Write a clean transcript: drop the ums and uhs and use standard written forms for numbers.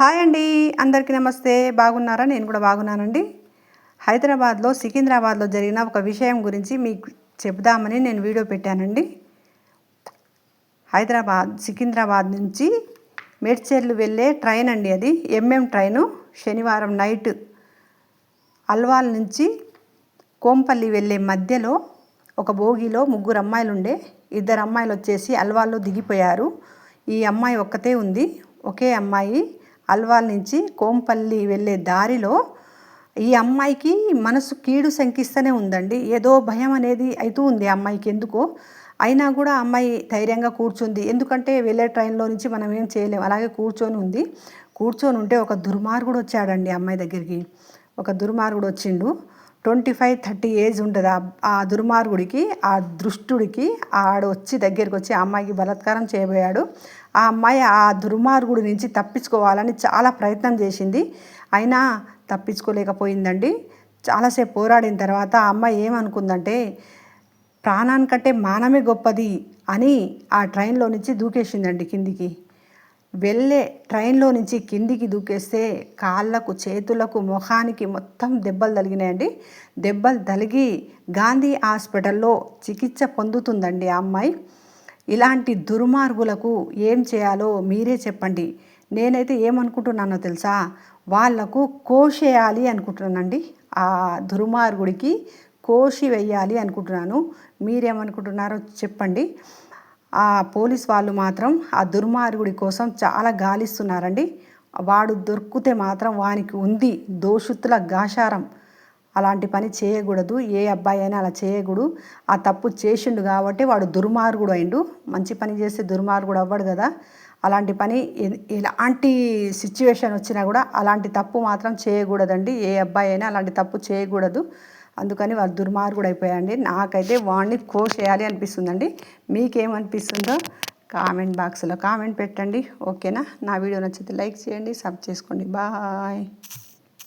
Hi అండి, అందరికీ నమస్తే. బాగున్నారా? నేను కూడా బాగున్నానండి. హైదరాబాద్లో సికింద్రాబాద్లో జరిగిన ఒక విషయం గురించి మీకు చెప్దామని నేను వీడియో పెట్టానండి. సికింద్రాబాద్ నుంచి మేడ్చర్లు వెళ్ళే ట్రైన్ అండి. అది ఎంఎం ట్రైను. శనివారం నైట్ అల్వాల్ నుంచి కోంపల్లి వెళ్ళే మధ్యలో ఒక బోగిలో 3 అమ్మాయిలు ఉండే. 2 అమ్మాయిలు వచ్చేసి అల్వాల్లో దిగిపోయారు. ఈ అమ్మాయి ఒక్కతే ఉంది. ఒకే అమ్మాయి అల్వాల్ నుంచి కోంపల్లి వెళ్ళే దారిలో ఈ అమ్మాయికి మనసు కీడు శంకిస్తూనే ఉందండి. ఏదో భయం అనేది అవుతూ ఉంది ఆ అమ్మాయికి ఎందుకో. అయినా కూడా అమ్మాయి ధైర్యంగా కూర్చుంది. ఎందుకంటే వెళ్ళే ట్రైన్లో నుంచి మనం ఏం చేయలేము. అలాగే కూర్చొని ఉంది. కూర్చొని ఉంటే ఒక దుర్మార్గుడు వచ్చాడండి అమ్మాయి దగ్గరికి. ఒక దుర్మార్గుడు వచ్చిండు. 25-30 ఏజ్ ఉంటుంది ఆ దుర్మార్గుడికి. ఆ దృష్టుడికి ఆడు వచ్చి దగ్గరికి వచ్చి ఆ అమ్మాయికి బలాత్కారం చేయబోయాడు. ఆ అమ్మాయి ఆ దుర్మార్గుడి నుంచి తప్పించుకోవాలని చాలా ప్రయత్నం చేసింది. అయినా తప్పించుకోలేకపోయిందండి. చాలాసేపు పోరాడిన తర్వాత ఆ అమ్మాయి ఏమనుకుందంటే ప్రాణానికంటే మానమే గొప్పది అని ఆ ట్రైన్లో నుంచి దూకేసిందండి కిందికి. వెళ్ళే ట్రైన్లో నుంచి కిందికి దూకేస్తే కాళ్ళకు, చేతులకు, ముఖానికి మొత్తం దెబ్బలు తగిలినాయండి. దెబ్బలు తగిలి గాంధీ హాస్పిటల్లో చికిత్స పొందుతుందండి ఆ అమ్మాయి. ఇలాంటి దుర్మార్గులకు ఏం చేయాలో మీరే చెప్పండి. నేనైతే ఏమనుకుంటున్నానో తెలుసా? వాళ్లకు కోసేయాలి అనుకుంటున్నానండి. ఆ దుర్మార్గుడికి కోసి వెయ్యాలి అనుకుంటున్నాను. మీరేమనుకుంటున్నారో చెప్పండి. ఆ పోలీస్ వాళ్ళు మాత్రం ఆ దుర్మార్గుడి కోసం చాలా గాలిస్తున్నారండి. వాడు దొరికితే మాత్రం వానికి ఉంది దోషుతుల గాశారం. అలాంటి పని చేయకూడదు. ఏ అబ్బాయి అయినా అలా చేయకూడదు. ఆ తప్పు చేసిండు కాబట్టి వాడు దుర్మార్గుడు అయిండు. మంచి పని చేస్తే దుర్మార్గుడు అవ్వడు కదా. అలాంటి పని ఎలాంటి సిచ్యువేషన్ వచ్చినా కూడా అలాంటి తప్పు మాత్రం చేయకూడదండి. ఏ అబ్బాయి అయినా అలాంటి తప్పు చేయకూడదు. అందుకని వాడు దుర్మార్గుడు అయిపోయాయండి. నాకైతే వాడిని కోసేయాలి అనిపిస్తుందండి. మీకేమనిపిస్తుందో కామెంట్ బాక్స్లో కామెంట్ పెట్టండి. ఓకేనా? నా వీడియో నచ్చితే లైక్ చేయండి, సబ్ చేసుకోండి. బాయ్.